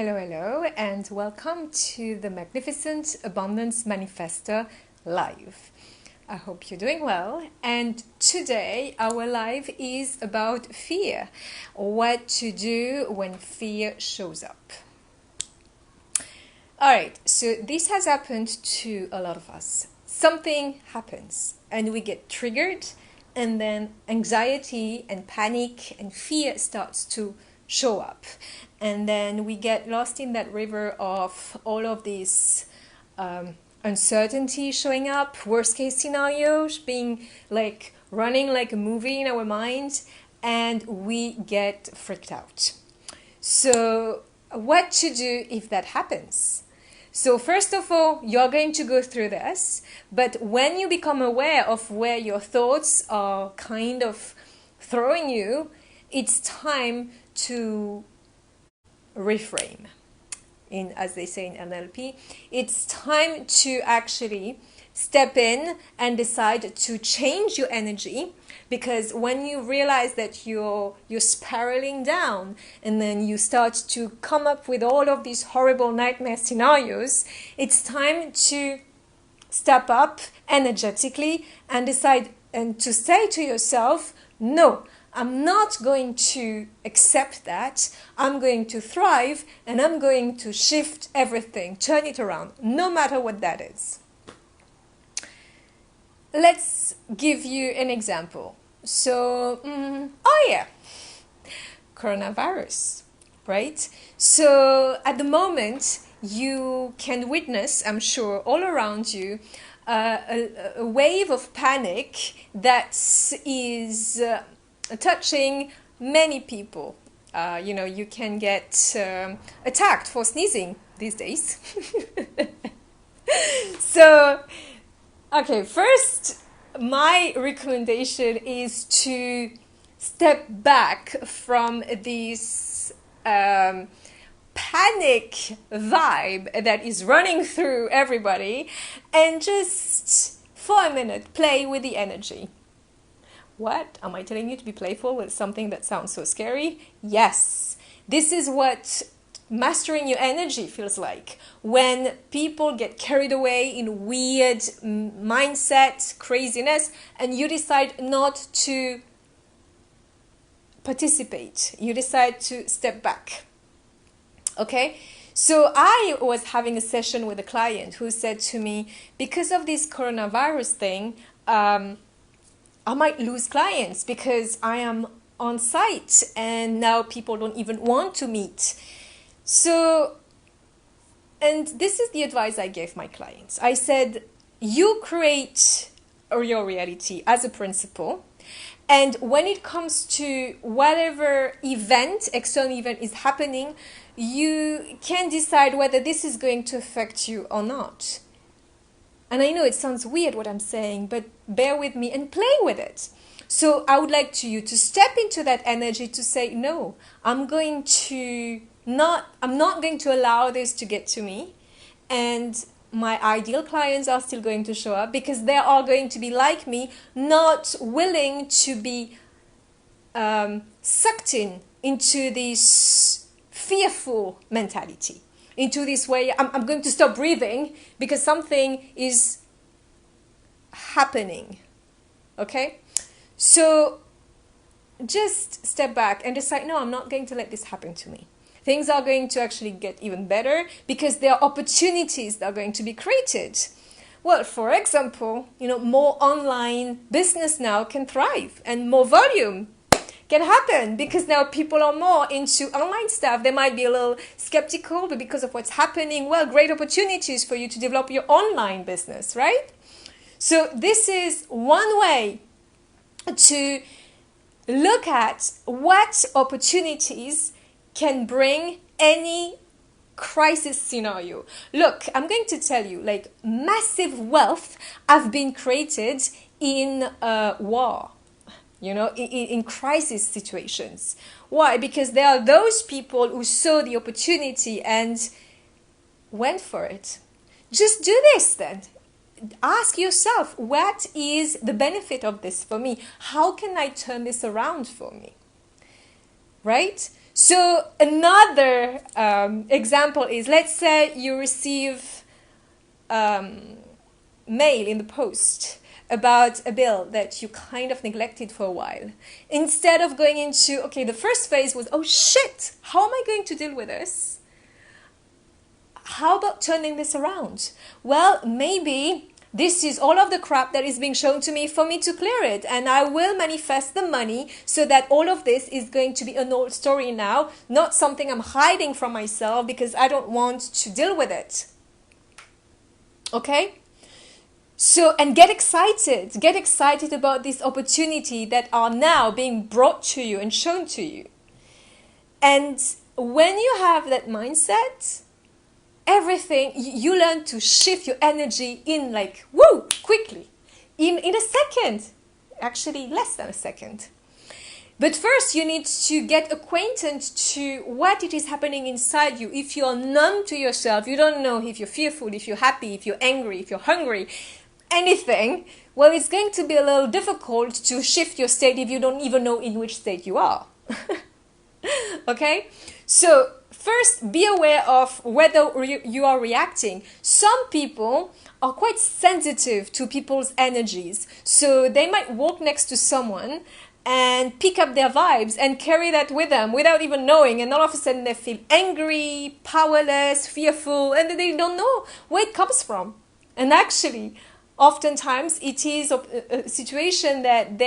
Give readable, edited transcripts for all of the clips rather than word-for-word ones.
Hello, hello, and welcome to the Magnificent Abundance Manifesto Live. I hope you're doing well, and today our live is about fear. What to do when fear shows up. Alright, so this has happened to a lot of us. Something happens and we get triggered, and then anxiety and panic and fear starts to show up, and then we get lost in that river of all of these uncertainty showing up, worst case scenarios being like running like a movie in our minds, and we get freaked out. So what to do if that happens? So first of all, you're going to go through this, but when you become aware of where your thoughts are kind of throwing you, it's time to reframe. As they say in NLP, it's time to actually step in and decide to change your energy, because when you realize that you're spiraling down and then you start to come up with all of these horrible nightmare scenarios, it's time to step up energetically and decide and to say to yourself, no, I'm not going to accept that. I'm going to thrive, and I'm going to shift everything, turn it around, no matter what that is. Let's give you an example. So, coronavirus, right? So at the moment, you can witness, I'm sure, all around you, a wave of panic that is touching many people. You can get attacked for sneezing these days. So, okay, first, my recommendation is to step back from this panic vibe that is running through everybody, and just for a minute play with the energy. What? Am I telling you to be playful with something that sounds so scary? Yes. This is what mastering your energy feels like. When people get carried away in weird mindset, craziness, and you decide not to participate. You decide to step back. Okay? So I was having a session with a client who said to me, because of this coronavirus thing, I might lose clients because I am on site and now people don't even want to meet. So, and this is the advice I gave my clients. I said, you create your reality as a principle. And when it comes to whatever event, external event is happening, you can decide whether this is going to affect you or not. And I know it sounds weird what I'm saying, but bear with me and play with it. So I would like you to step into that energy to say, no, I'm not going to allow this to get to me. And my ideal clients are still going to show up because they are going to be like me, not willing to be sucked into this fearful mentality. Into this way, I'm going to stop breathing because something is happening. Okay? So just step back and decide, no, I'm not going to let this happen to me. Things are going to actually get even better because there are opportunities that are going to be created. Well, for example, more online business now can thrive, and more volume can happen because now people are more into online stuff. They might be a little skeptical, but because of what's happening, well, great opportunities for you to develop your online business, right? So this is one way to look at what opportunities can bring any crisis scenario. Look, I'm going to tell you, like, massive wealth have been created in war. In crisis situations. Why? Because there are those people who saw the opportunity and went for it. Just do this then. Ask yourself, what is the benefit of this for me? How can I turn this around for me? Right? So another example is, let's say you receive mail in the post about a bill that you kind of neglected for a while. Instead of going into, okay, the first phase was, oh shit, how am I going to deal with this? How about turning this around? Well, maybe this is all of the crap that is being shown to me for me to clear it. And I will manifest the money so that all of this is going to be an old story now, not something I'm hiding from myself because I don't want to deal with it. Okay? So, and get excited about this opportunity that are now being brought to you and shown to you. And when you have that mindset, everything, you learn to shift your energy in like, woo, quickly, in a second, actually less than a second. But first you need to get acquainted to what it is happening inside you. If you're numb to yourself, you don't know if you're fearful, if you're happy, if you're angry, if you're hungry, anything, well, it's going to be a little difficult to shift your state if you don't even know in which state you are. Okay? So first, be aware of whether you are reacting. Some people are quite sensitive to people's energies. So they might walk next to someone and pick up their vibes and carry that with them without even knowing. And all of a sudden they feel angry, powerless, fearful, and they don't know where it comes from. And actually, oftentimes it is a situation that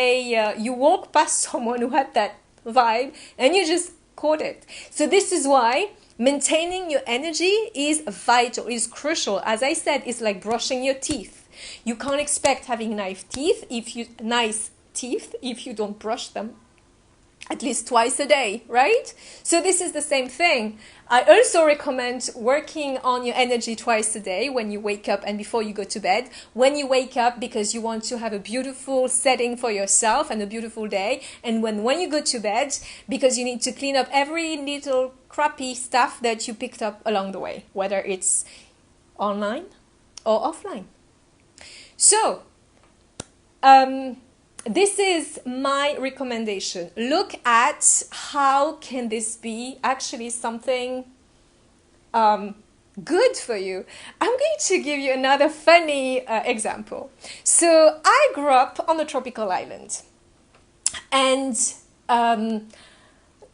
you walk past someone who had that vibe and you just caught it. So this is why maintaining your energy is vital, is crucial. As I said, it's like brushing your teeth. You can't expect having nice teeth if you don't brush them at least twice a day, right? So this is the same thing. I also recommend working on your energy twice a day, when you wake up and before you go to bed. When you wake up, because you want to have a beautiful setting for yourself and a beautiful day. And when you go to bed, because you need to clean up every little crappy stuff that you picked up along the way, whether it's online or offline. So, this is my recommendation. Look at how can this be actually something good for you. I'm going to give you another funny example. So I grew up on a tropical island, and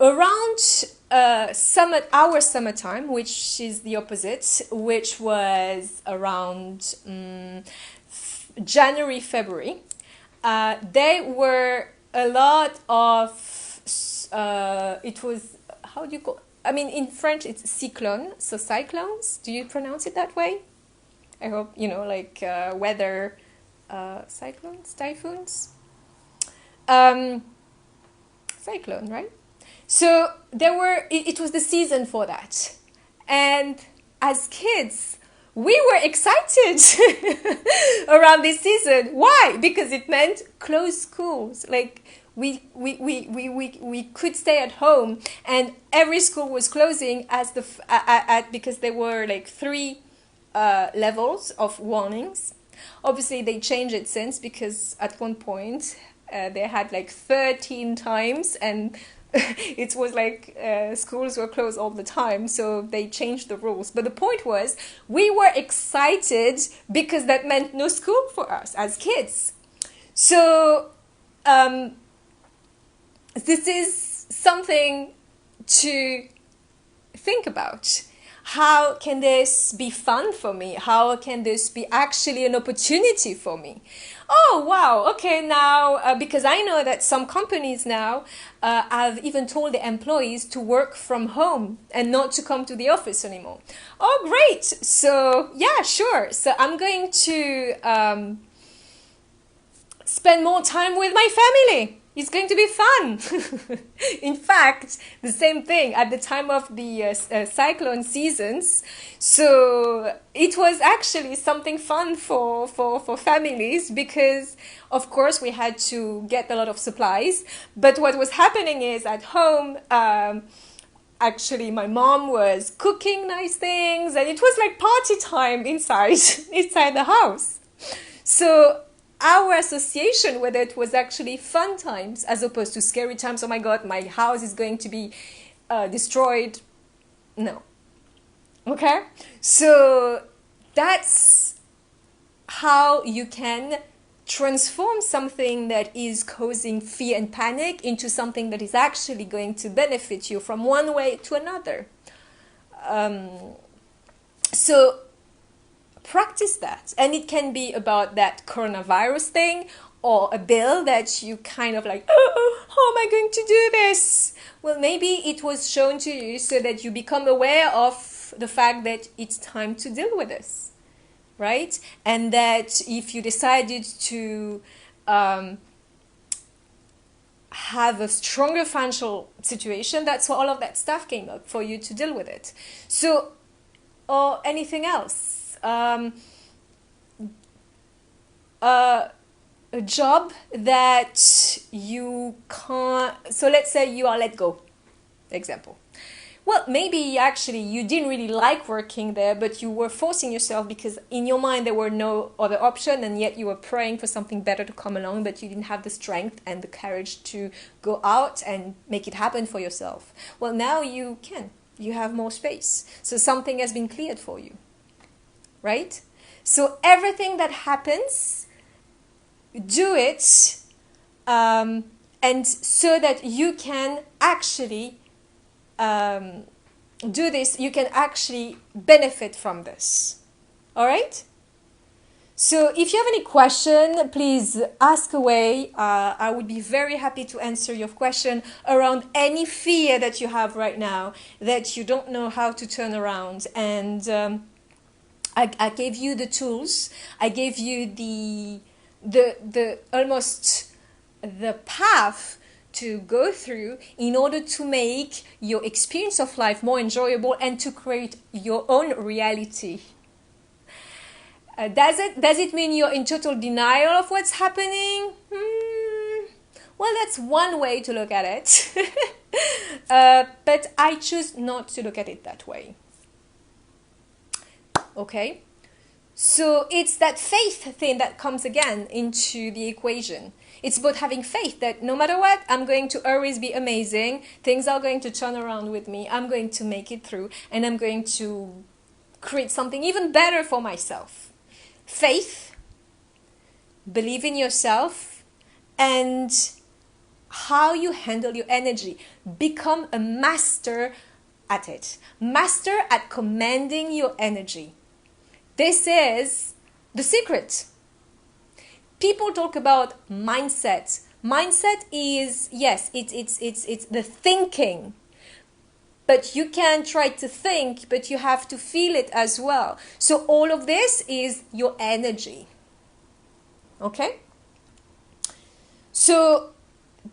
around our summertime, which is the opposite, which was around January, February, there were a lot of, it was, how do you call, I mean, in French it's cyclone, so cyclones. Do you pronounce it that way? I hope, like weather, cyclones, typhoons? Cyclone, right? So it was the season for that. And as kids, we were excited around this season. Why? Because it meant closed schools. Like we could stay at home, and every school was closing because there were like 3 levels of warnings. Obviously, they changed it since, because at one point they had like 13 times, and it was like schools were closed all the time, so they changed the rules. But the point was, we were excited because that meant no school for us as kids. So this is something to think about. How can this be fun for me? How can this be actually an opportunity for me? Oh, wow, okay, now, because I know that some companies now have even told their employees to work from home and not to come to the office anymore. Oh, great. So, yeah, sure. So I'm going to spend more time with my family. It's going to be fun. In fact, the same thing at the time of the cyclone seasons. So it was actually something fun for families, because of course we had to get a lot of supplies. But what was happening is, at home, actually my mom was cooking nice things, and it was like party time inside the house. So our association with it was actually fun times as opposed to scary times. Oh my God, my house is going to be destroyed. No. Okay? So that's how you can transform something that is causing fear and panic into something that is actually going to benefit you from one way to another. So practice that. And it can be about that coronavirus thing, or a bill that you kind of like, oh, how am I going to do this? Well, maybe it was shown to you so that you become aware of the fact that it's time to deal with this, right? And that if you decided to have a stronger financial situation, that's why all of that stuff came up, for you to deal with it. So, or anything else. A job that you can't, so let's say you are let go, example. Well, maybe actually you didn't really like working there, but you were forcing yourself because in your mind there were no other option, and yet you were praying for something better to come along, but you didn't have the strength and the courage to go out and make it happen for yourself. Well, now you can. You have more space. So something has been cleared for you, right? So everything that happens, do it, and so that you can actually do this, you can actually benefit from this. All right? So if you have any question, please ask away. I would be very happy to answer your question around any fear that you have right now that you don't know how to turn around. And I gave you the tools. I gave you the almost the path to go through in order to make your experience of life more enjoyable and to create your own reality. Does it mean you're in total denial of what's happening? Well, that's one way to look at it. But I choose not to look at it that way. Okay? So it's that faith thing that comes again into the equation. It's about having faith that no matter what, I'm going to always be amazing. Things are going to turn around with me. I'm going to make it through, and I'm going to create something even better for myself. Faith, believe in yourself, and how you handle your energy. Become a master at it. Master at commanding your energy. This is the secret. People talk about mindset. Mindset is, yes, it's the thinking. But you can try to think, but you have to feel it as well. So all of this is your energy. Okay? So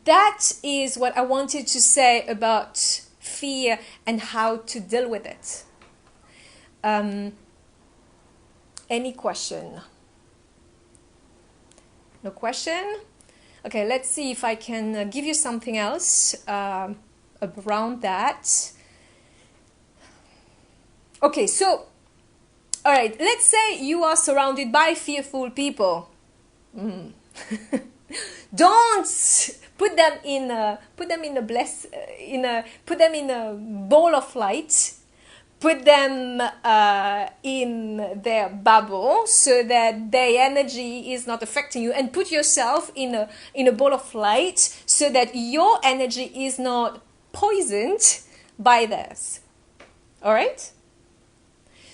that is what I wanted to say about fear and how to deal with it. Any question? No question? Okay, let's see if I can give you something else around that. Okay, so, all right, let's say you are surrounded by fearful people. Don't put them in a ball of light. Put them in their bubble so that their energy is not affecting you, and put yourself in a ball of light so that your energy is not poisoned by theirs. All right?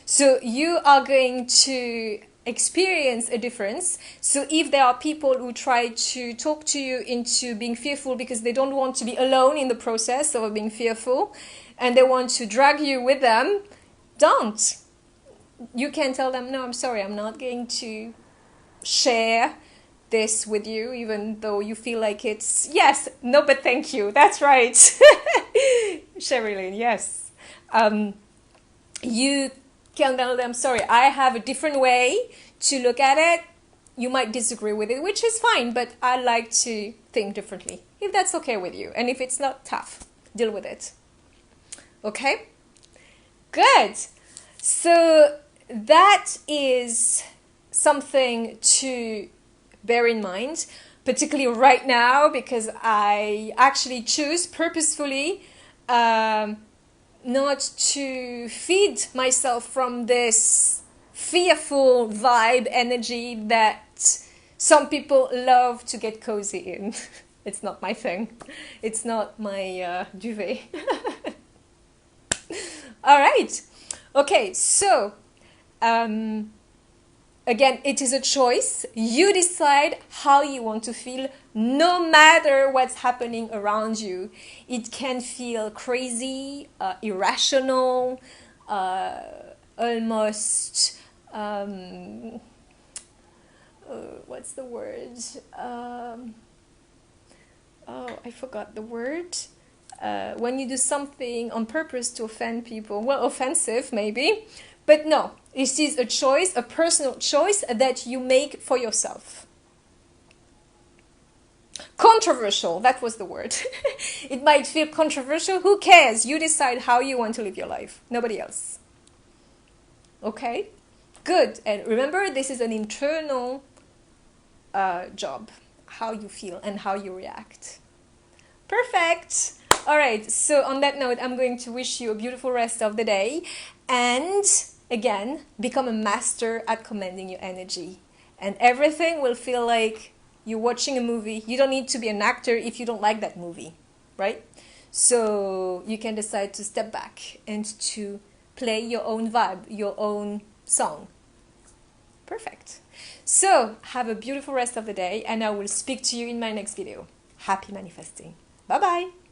So you are going to experience a difference. So if there are people who try to talk to you into being fearful because they don't want to be alone in the process of being fearful, and they want to drag you with them, don't. You can tell them, no, I'm sorry, I'm not going to share this with you, even though you feel like it's, yes, no, but thank you. That's right. Sherilyn, yes. You can tell them, sorry, I have a different way to look at it. You might disagree with it, which is fine, but I like to think differently. If that's okay with you, and if it's not, tough, deal with it. Okay? Good. So that is something to bear in mind, particularly right now, because I actually choose purposefully not to feed myself from this fearful vibe energy that some people love to get cozy in. It's not my thing. It's not my duvet. All right. Okay, so again, it is a choice. You decide how you want to feel no matter what's happening around you. It can feel crazy, irrational, almost, what's the word? I forgot the word. When you do something on purpose to offend people, well, offensive maybe, but no, this is a choice, a personal choice that you make for yourself. Controversial, that was the word. It might feel controversial, who cares? You decide how you want to live your life, nobody else. Okay? Good. And remember, this is an internal job, how you feel and how you react. Perfect. All right, so on that note, I'm going to wish you a beautiful rest of the day. And again, become a master at commanding your energy. And everything will feel like you're watching a movie. You don't need to be an actor if you don't like that movie, right? So you can decide to step back and to play your own vibe, your own song. Perfect. So have a beautiful rest of the day, and I will speak to you in my next video. Happy manifesting. Bye-bye.